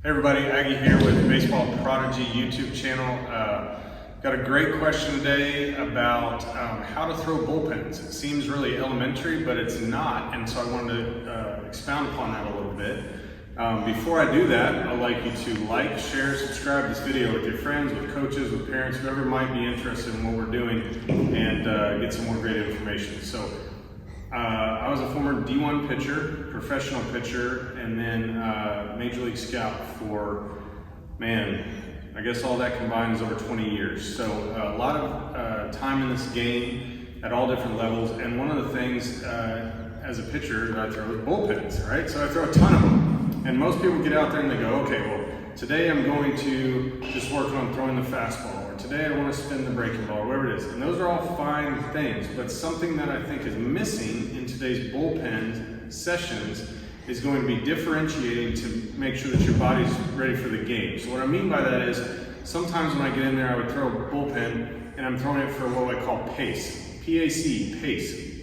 Hey everybody, Aggie here with Baseball Prodigy YouTube channel. Got a great question today about how to throw bullpens. It seems really elementary, but it's not, and so I wanted to expound upon that a little bit. Before I do that, I'd like you to like, share, subscribe this video with your friends, with coaches, with parents, whoever might be interested in what we're doing, and get some more great information. So, I was a former D1 pitcher, professional pitcher, and then Major League Scout for, I guess all that combined is over 20 years. So a lot of time in this game at all different levels. And one of the things as a pitcher that I throw is bullpens, right? So I throw a ton of them. And most people get out there and they go, okay, well, today I'm going to just work on throwing the fastball, or today I want to spin the breaking ball, or whatever it is. And those are all fine things, but something that I think is missing in today's bullpen sessions is going to be differentiating to make sure that your body's ready for the game. So what I mean by that is, sometimes when I get in there, I would throw a bullpen, and I'm throwing it for what I call pace, P-A-C, pace.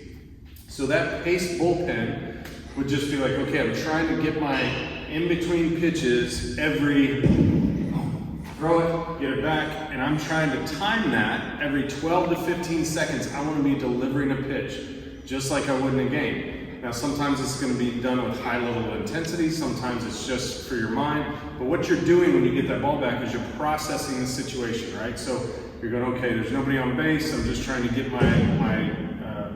So that pace bullpen would just be like, okay, I'm trying to get my in-between pitches throw it, get it back, and I'm trying to time that every 12 to 15 seconds. I want to be delivering a pitch, just like I would in a game. Now, sometimes it's going to be done with high level of intensity, sometimes it's just for your mind, but what you're doing when you get that ball back is you're processing the situation, right? So you're going, okay, there's nobody on base, I'm just trying to get my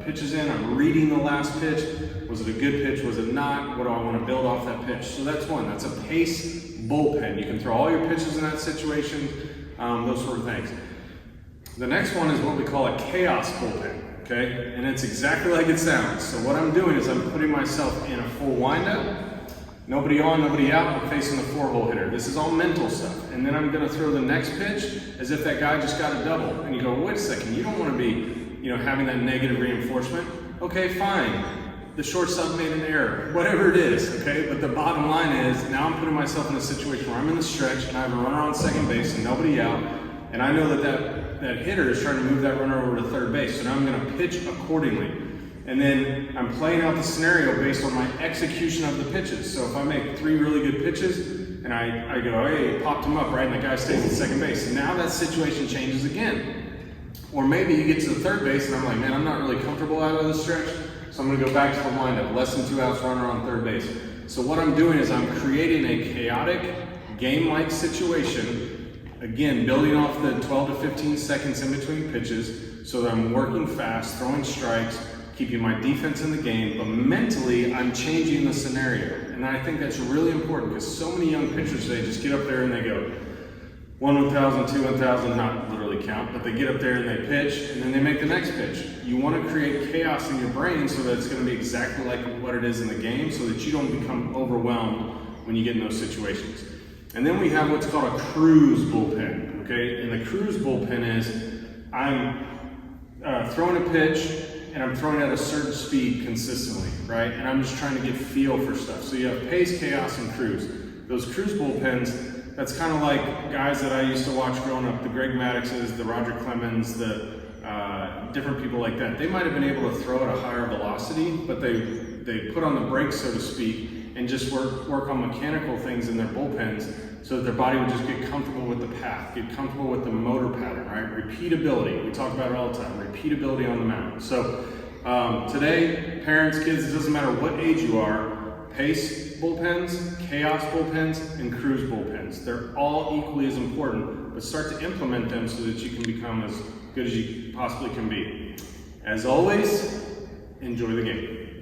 pitches in, I'm reading the last pitch. Was it a good pitch, was it not? What do I want to build off that pitch? So that's one, that's a pace bullpen. You can throw all your pitches in that situation, those sort of things. The next one is what we call a chaos bullpen, okay? And it's exactly like it sounds. So what I'm doing is I'm putting myself in a full windup, nobody on, nobody out, I'm facing the 4-hole hitter. This is all mental stuff. And then I'm gonna throw the next pitch as if that guy just got a double. And you go, wait a second, you don't wanna be having that negative reinforcement. Okay, fine. The shortstop made an error, whatever it is, okay? But the bottom line is, now I'm putting myself in a situation where I'm in the stretch and I have a runner on second base and nobody out, and I know that hitter is trying to move that runner over to third base, so now I'm gonna pitch accordingly. And then I'm playing out the scenario based on my execution of the pitches. So if I make 3 really good pitches, and I go, hey, popped him up, right? And the guy stays at second base. And now that situation changes again. Or maybe you get to the third base and I'm like, man, I'm not really comfortable out of the stretch. So I'm gonna go back to the windup, less than 2 outs, runner on third base. So what I'm doing is I'm creating a chaotic, game-like situation, again, building off the 12 to 15 seconds in between pitches, so that I'm working fast, throwing strikes, keeping my defense in the game, but mentally, I'm changing the scenario. And I think that's really important, because so many young pitchers today just get up there and they go, 1,000, 2,000, not literally count, but they get up there and they pitch, and then they make the next pitch. You want to create chaos in your brain so that it's going to be exactly like what it is in the game, so that you don't become overwhelmed when you get in those situations. And then we have what's called a cruise bullpen, okay? And the cruise bullpen is, I'm throwing a pitch, and I'm throwing at a certain speed consistently, right? And I'm just trying to get feel for stuff. So you have pace, chaos, and cruise. Those cruise bullpens, that's kind of like guys that I used to watch growing up, the Greg Maddoxes, the Roger Clemens, the different people like that. They might have been able to throw at a higher velocity, but they put on the brakes, so to speak, and just work on mechanical things in their bullpens so that their body would just get comfortable with the path, get comfortable with the motor pattern, right? Repeatability, we talk about it all the time, repeatability on the mound. So today, parents, kids, it doesn't matter what age you are, pace bullpens, chaos bullpens, and cruise bullpens. They're all equally as important, but start to implement them so that you can become as good as you possibly can be. As always, enjoy the game.